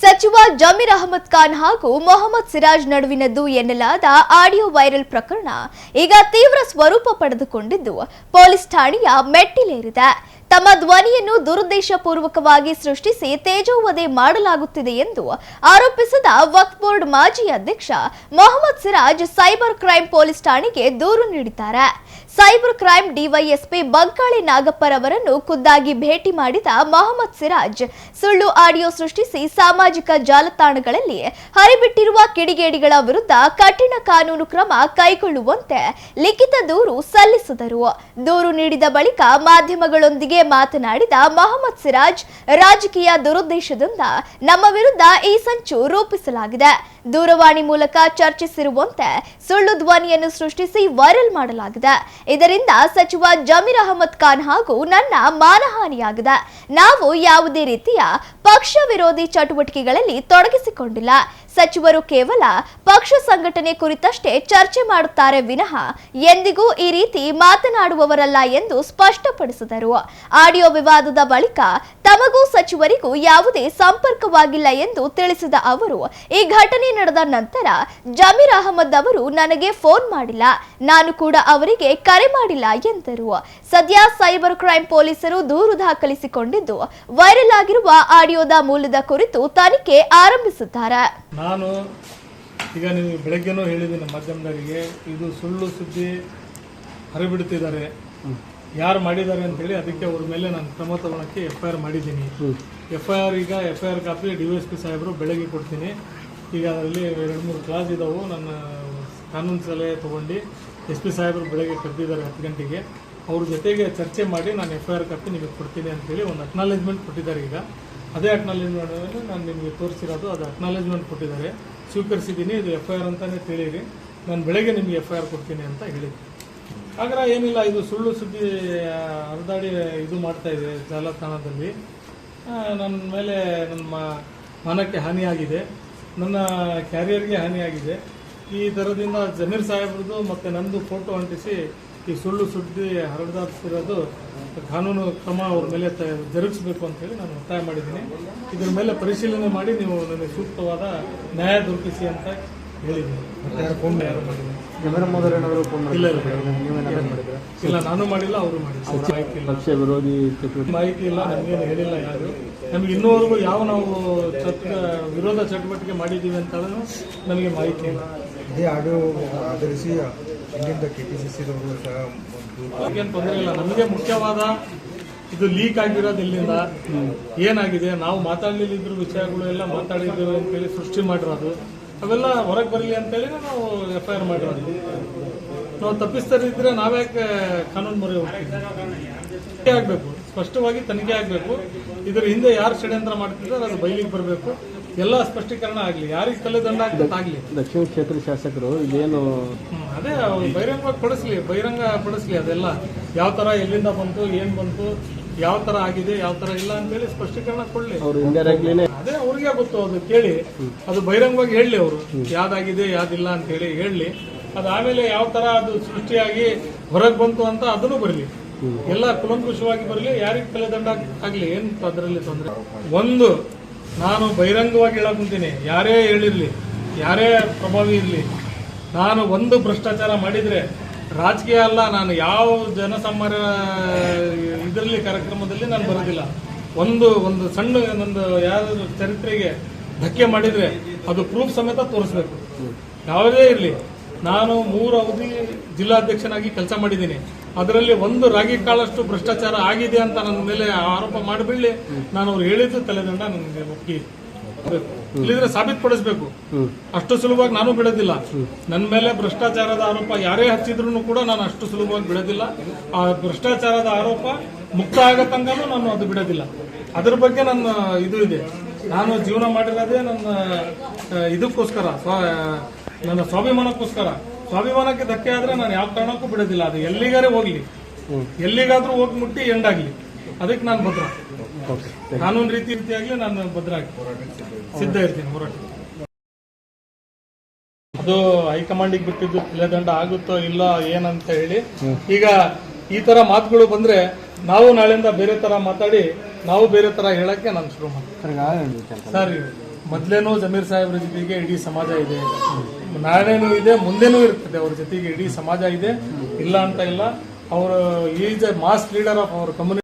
ಸಚಿವ ಜಮೀರ್ ಅಹಮದ್ ಖಾನ್ ಹಾಗೂ ಮೊಹಮ್ಮದ್ ಸಿರಾಜ್ ನಡುವಿನದ್ದು ಎನ್ನಲಾದ ಆಡಿಯೋ ವೈರಲ್ ಪ್ರಕರಣ ಈಗ ತೀವ್ರ ಸ್ವರೂಪ ಪಡೆದುಕೊಂಡಿದ್ದು ಪೊಲೀಸ್ ಠಾಣೆಯ ಮೆಟ್ಟಿಲೇರಿದೆ. ತಮ್ಮ ಧ್ವನಿಯನ್ನು ದುರುದ್ದೇಶಪೂರ್ವಕವಾಗಿ ಸೃಷ್ಟಿಸಿ ತೇಜೋವಧೆ ಮಾಡಲಾಗುತ್ತಿದೆ ಎಂದು ಆರೋಪಿಸಿದ ವಕ್ಫ್ ಬೋರ್ಡ್ ಮಾಜಿ ಅಧ್ಯಕ್ಷ Mohammed Siraj cyber crime police ಠಾಣೆಗೆ ದೂರು ನೀಡಿದ್ದಾರೆ. ಸೈಬರ್ ಕ್ರೈಂ ಡಿವೈಎಸ್ಪಿ ಬಂಕಾಳಿ ನಾಗಪ್ಪರವರನ್ನು ಖುದ್ದಾಗಿ ಭೇಟಿ ಮಾಡಿದ ಮೊಹಮ್ಮದ್ ಸಿರಾಜ್ ಸುಳ್ಳು ಆಡಿಯೋ ಸೃಷ್ಟಿಸಿ ಸಾಮಾಜಿಕ ಜಾಲತಾಣಗಳಲ್ಲಿ ಹರಿಬಿಟ್ಟಿರುವ ಕಿಡಿಗೇಡಿಗಳ ವಿರುದ್ಧ ಕಠಿಣ ಕಾನೂನು ಕ್ರಮ ಕೈಗೊಳ್ಳುವಂತೆ ಲಿಖಿತ ದೂರು ಸಲ್ಲಿಸಿದರು. ದೂರು ನೀಡಿದ ಬಳಿಕ ಮಾಧ್ಯಮಗಳೊಂದಿಗೆ ಮಾತನಾಡಿದ ಮೊಹಮ್ಮದ್ ಸಿರಾಜ್, ರಾಜಕೀಯ ದುರುದ್ದೇಶದಿಂದ ನಮ್ಮ ವಿರುದ್ಧ ಈ ಸಂಚು ರೂಪಿಸಲಾಗಿದೆ. ದೂರವಾಣಿ ಮೂಲಕ ಚರ್ಚಿಸಿರುವಂತೆ ಸುಳ್ಳು ಧ್ವನಿಯನ್ನು ಸೃಷ್ಟಿಸಿ ವೈರಲ್ ಮಾಡಲಾಗಿದೆ. ಇದರಿಂದ ಸಚಿವ ಜಮೀರ್ ಅಹಮದ್ ಖಾನ್ ಹಾಗೂ ನನ್ನ ಮಾನಹಾನಿಯಾಗಿದೆ. ನಾವು ಯಾವುದೇ ರೀತಿಯ ಪಕ್ಷ ವಿರೋಧಿ ಚಟುವಟಿಕೆಗಳಲ್ಲಿ ತೊಡಗಿಸಿಕೊಂಡಿಲ್ಲ. ಸಚಿವರು ಕೇವಲ ಪಕ್ಷ ಸಂಘಟನೆ ಕುರಿತಷ್ಟೇ ಚರ್ಚೆ ಮಾಡುತ್ತಾರೆ ವಿನಃ ಎಂದಿಗೂ ಈ ರೀತಿ ಮಾತನಾಡುವವರಲ್ಲ ಎಂದು ಸ್ಪಷ್ಟಪಡಿಸಿದರು. ಆಡಿಯೋ ವಿವಾದದ ಬಳಿಕ ತಮಗೂ ಸಚಿವರಿಗೂ ಯಾವುದೇ ಸಂಪರ್ಕವಾಗಿಲ್ಲ ಎಂದು ತಿಳಿಸಿದ ಅವರು, ಈ ಘಟನೆ ನಡೆದ ನಂತರ ಜಮೀರ್ ಅಹಮದ್ ಅವರು ನನಗೆ ಫೋನ್ ಮಾಡಿಲ್ಲ, ನಾನು ಕೂಡ ಅವರಿಗೆ ಕರೆ ಮಾಡಿಲ್ಲ ಎಂದರು. ಸದ್ಯ ಸೈಬರ್ ಕ್ರೈಂ ಪೊಲೀಸರು ದೂರು ದಾಖಲಿಸಿಕೊಂಡಿದ್ದು ವೈರಲ್ ಆಗಿರುವ ಆಡಿಯೋದ ಮೂಲದ ಕುರಿತು ತನಿಖೆ ಆರಂಭಿಸಿದ್ದಾರೆ. ನಾನು ಈಗ ನೀವು ಬೆಳಗ್ಗೆನೂ ಹೇಳಿದ್ದೀನಿ ಮಾಧ್ಯಮದವರಿಗೆ, ಇದು ಸುಳ್ಳು ಸುದ್ದಿ ಹರಿಬಿಡ್ತಿದ್ದಾರೆ, ಯಾರು ಮಾಡಿದ್ದಾರೆ ಅಂತೇಳಿ ಅದಕ್ಕೆ ಅವ್ರ ಮೇಲೆ ನಾನು ಕ್ರಮ ತಗೊಳಕ್ಕೆ FIR ಮಾಡಿದ್ದೀನಿ. ಈಗ FIR ಕಾಪಿ DYSP ಸಾಹೇಬರು ಬೆಳಗ್ಗೆ ಕೊಡ್ತೀನಿ. ಈಗ ಅದರಲ್ಲಿ 2-3 ಕ್ಲಾಸ್ ಇದ್ದಾವೆ. ನನ್ನ ಕಾನೂನು ಸಲಹೆ ತೊಗೊಂಡು SP ಸಾಹೇಬರು ಬೆಳಗ್ಗೆ ಕರೆದಿದ್ದಾರೆ 10 ಗಂಟೆಗೆ. ಅವ್ರ ಜೊತೆಗೆ ಚರ್ಚೆ ಮಾಡಿ ನಾನು FIR ಕಾಪಿ ನಿಮಗೆ ಕೊಡ್ತೀನಿ ಅಂತೇಳಿ ಒಂದು ಅಕ್ನಾಲೇಜ್ಮೆಂಟ್ ಕೊಟ್ಟಿದ್ದಾರೆ. ಈಗ ಅದೇ ಅಕ್ನಾಲೇಜ್ಮೆಂಟ್ ನಾನು ನಿಮಗೆ ತೋರಿಸಿರೋದು, ಅದು ಅಕ್ನಾಲೇಜ್ಮೆಂಟ್ ಕೊಟ್ಟಿದ್ದಾರೆ, ಸ್ವೀಕರಿಸಿದ್ದೀನಿ. ಇದು FIR ಅಂತಲೇ ತಿಳಿಯಿರಿ, ನಾನು ಬೆಳಗ್ಗೆ ನಿಮಗೆ FIR ಕೊಡ್ತೀನಿ ಅಂತ ಹೇಳಿದ್ದೆ. ಹಾಗಾದ್ರೆ ಏನಿಲ್ಲ, ಇದು ಸುಳ್ಳು ಸುದ್ದಿ ಹರಿದಾಡಿ ಇದು ಮಾಡ್ತಾ ಇದೆ ಜಾಲತಾಣದಲ್ಲಿ. ನನ್ನ ಮೇಲೆ ನನ್ನ ಮಾನಕ್ಕೆ ಹಾನಿಯಾಗಿದೆ, ನನ್ನ ಕ್ಯಾರಿಯರ್ಗೆ ಹಾನಿಯಾಗಿದೆ. ಈ ಥರದಿಂದ ಜಮೀರ್ ಸಾಹೇಬ್ರದ್ದು ಮತ್ತು ನಂದು ಫೋಟೋ ಅಂಟಿಸಿ ಈ ಸುಳ್ಳು ಸುದ್ದಿ ಹರಿದಾಡ್ತಿರೋದು ಕಾನೂನು ಕ್ರಮ ಅವ್ರ ಮೇಲೆ ಜರುಗಿಸಬೇಕು ಅಂತೇಳಿ ನಾನು ಒತ್ತಾಯ ಮಾಡಿದ್ದೀನಿ. ಇದ್ರ ಮೇಲೆ ಪರಿಶೀಲನೆ ಮಾಡಿ ನೀವು ನನಗೆ ಸೂಕ್ತವಾದ ನ್ಯಾಯ ದೊರಕಿಸಿ ಅಂತ ಹೇಳಿದ್ದೀನಿ. ಇಲ್ಲ, ನಾನು ಮಾಡಿಲ್ಲ, ಅವರು ಮಾಡಿಲ್ಲ. ಮಾಹಿತಿ ಇಲ್ಲ, ನಮಗೇನು ಹೇಳಿಲ್ಲ ಯಾರು. ನಮ್ಗೆ ಇನ್ನೂವರೆಗೂ ಯಾವ ನಾವು ವಿರೋಧ ಚಟುವಟಿಕೆ ಮಾಡಿದ್ದೀವಿ ಅಂತ ನಮಗೆ ಮಾಹಿತಿ ಇಲ್ಲ. ಆಧರಿಸಿ ಇಲ್ಲಿಂದ KPCC ಏನು ತೊಂದರೆ ಇಲ್ಲ. ನಮಗೆ ಮುಖ್ಯವಾದ ಇದು ಲೀಕ್ ಆಗಿರೋದು ಇಲ್ಲಿಂದ ಏನಾಗಿದೆ, ನಾವು ಮಾತಾಡಲಿಲ್ಲಿದ್ರು ವಿಷಯಗಳು ಎಲ್ಲ ಮಾತಾಡಿದ್ದೇವೆ ಅಂತೇಳಿ ಸೃಷ್ಟಿ ಮಾಡಿರೋದು, ಅವೆಲ್ಲ ಹೊರಗೆ ಬರಲಿ ಅಂತೇಳಿ ನಾವು FIR ಮಾಡಿರೋದು. ನಾವು ತಪ್ಪಿಸ್ತರಿದ್ರೆ ನಾವ್ಯಾಕೆ ಕಾನೂನು ಮೊರೆ ಹೋಗ್ತೀವಿ? ತನಿಖೆ ಆಗಬೇಕು, ಸ್ಪಷ್ಟವಾಗಿ ತನಿಖೆ ಆಗಬೇಕು. ಇದರ ಹಿಂದೆ ಯಾರು ಷಡ್ಯಂತ್ರ ಮಾಡ್ತಿದ್ದಾರೆ ಅದು ಬಯಲಿಗೆ ಬರಬೇಕು, ಎಲ್ಲ ಸ್ಪಷ್ಟೀಕರಣ ಆಗಲಿ, ಯಾರಿಗೆ ತಲೆದಂಡ ಆಗ್ಲಿ. ದಕ್ಷಿಣ ಕ್ಷೇತ್ರ ಶಾಸಕರು ಇದೇನು ಅದೇ ಬಹಿರಂಗ ಪಡಿಸ್ಲಿ ಅದೆಲ್ಲ ಯಾವ ತರ ಎಲ್ಲಿಂದ ಬಂತು, ಏನ್ ಬಂತು, ಯಾವ ತರ ಆಗಿದೆ, ಯಾವ ತರ ಇಲ್ಲ ಅಂತೇಳಿ ಸ್ಪಷ್ಟೀಕರಣ ಕೊಡ್ಲಿ. ಅದೇ ಅವ್ರಿಗೆ ಗೊತ್ತು, ಅದು ಕೇಳಿ ಅದು ಬಹಿರಂಗವಾಗಿ ಹೇಳಲಿ, ಅವರು ಯಾವ್ದಾಗಿದೆ ಯಾವ್ದಿಲ್ಲ ಅಂತ ಹೇಳಿ ಹೇಳಲಿ. ಅದಾದ್ಮೇಲೆ ಯಾವ ತರ ಅದು ಸೃಷ್ಟಿಯಾಗಿ ಹೊರಗೆ ಬಂತು ಅಂತ ಅದನ್ನು ಬರಲಿ, ಎಲ್ಲ ಕುಲಂಕುಷವಾಗಿ ಬರಲಿ, ಯಾರಿಗೆ ತಲೆದಂಡ ಆಗ್ಲಿ, ಏನ್ ಅದರಲ್ಲಿ ತೊಂದರೆ. ಒಂದು ನಾನು ಬಹಿರಂಗವಾಗಿ ಹೇಳಕ್ ಕುಂತೀನಿ, ಯಾರೇ ಹೇಳಿರ್ಲಿ, ಯಾರೇ ಪ್ರಭಾವಿ ಇರಲಿ, ನಾನು ಒಂದು ಭ್ರಷ್ಟಾಚಾರ ಮಾಡಿದ್ರೆ ರಾಜಕೀಯ ಅಲ್ಲ, ನಾನು ಯಾವ ಜನಸಾಮಾನ್ಯ ಇದರಲ್ಲಿ ಕಾರ್ಯಕ್ರಮದಲ್ಲಿ ನಾನು ಬರೋದಿಲ್ಲ. ಒಂದು ಸಣ್ಣ ನಂದು ಯಾರಾದ್ರೂ ಚರಿತ್ರೆಗೆ ಧಕ್ಕೆ ಮಾಡಿದ್ರೆ ಅದು ಪ್ರೂಫ್ ಸಮೇತ ತೋರಿಸ್ಬೇಕು, ಯಾವುದೇ ಇರಲಿ. ನಾನು 3 ಅವಧಿ ಜಿಲ್ಲಾಧ್ಯಕ್ಷನಾಗಿ ಕೆಲಸ ಮಾಡಿದ್ದೀನಿ. ಅದರಲ್ಲಿ ಒಂದು ರಾಗಿ ಕಾಳಷ್ಟು ಭ್ರಷ್ಟಾಚಾರ ಆಗಿದೆ ಅಂತ ನನ್ನ ಮೇಲೆ ಆರೋಪ ಮಾಡಿಬಿಡ್ಲಿ, ನಾನು ಅವ್ರು ಹೇಳಿದ್ದು ತಲೆದಂಡ ನನಗೆ ಒಪ್ಪಿ ಇಲ್ಲಿದ್ರೆ ಸಾಬೀತುಪಡಿಸಬೇಕು. ಅಷ್ಟು ಸುಲಭವಾಗಿ ನಾನು ಬಿಡೋದಿಲ್ಲ. ನನ್ನ ಮೇಲೆ ಭ್ರಷ್ಟಾಚಾರದ ಆರೋಪ ಯಾರೇ ಹಚ್ಚಿದ್ರು ಕೂಡ ನಾನು ಅಷ್ಟು ಸುಲಭವಾಗಿ ಬಿಡೋದಿಲ್ಲ. ಆ ಭ್ರಷ್ಟಾಚಾರದ ಆರೋಪ ಮುಕ್ತ ಆಗೋ ತನಕನೂ ನಾನು ಅದು ಬಿಡೋದಿಲ್ಲ. ಅದ್ರ ಬಗ್ಗೆ ನನ್ನ ಇದು ಇದೆ. ನಾನು ಜೀವನ ಮಾಡಿರೋದೇ ನನ್ನ ಇದಕ್ಕೋಸ್ಕರ, ನನ್ನ ಸ್ವಾಭಿಮಾನಕ್ಕೋಸ್ಕರ. ಸ್ವಾಭಿಮಾನಕ್ಕೆ ಧಕ್ಕೆ ಆದ್ರೆ ನಾನು ಯಾವ ಕಾರಣಕ್ಕೂ ಬಿಡೋದಿಲ್ಲ. ಅದು ಎಲ್ಲಿಗಾರೇ ಹೋಗ್ಲಿ, ಎಲ್ಲಿಗಾದ್ರೂ ಹೋಗಿ ಮುಟ್ಟಿ ಎಂಡಾಗ್ಲಿ, ಅದಕ್ಕೆ ನಾನು ಭದ್ರ. ಕಾನೂನು ರೀತಿಯಾಗಿ ನಾನು ಭದ್ರ ಆಗಿ ಸಿದ್ಧ ಇರ್ತೀನಿ ಹೋರಾಟ. ಅದು ಹೈಕಮಾಂಡಿಗೆ ಬಿಟ್ಟಿದ್ದು ತಲೆದಂಡ ಆಗುತ್ತೋ ಇಲ್ಲ ಏನಂತ ಹೇಳಿ. ಈಗ ಈ ತರ ಮಾತುಗಳು ಬಂದ್ರೆ ನಾವು ನಾಳೆಯಿಂದ ಬೇರೆ ತರ ಮಾತಾಡಿ ನಾವು ಬೇರೆ ತರ ಹೇಳಕ್ಕೆ ನಾನು ಶುರು ಮಾಡ್ತೀನಿ. ಸರ್, ಮೊದ್ಲೇನೂ ಜಮೀರ್ ಸಾಹೇಬ್ರ ಜೊತೆಗೆ ಇಡೀ ಸಮಾಜ ಇದೆ, ನಾಳೆನೂ ಇದೆ, ಮುಂದೆನೂ ಇರ್ತದೆ. ಅವ್ರ ಜೊತೆಗೆ ಇಡೀ ಸಮಾಜ ಇದೆ, ಇಲ್ಲ ಅಂತ ಇಲ್ಲ. ಅವರು is a mass leader of our community.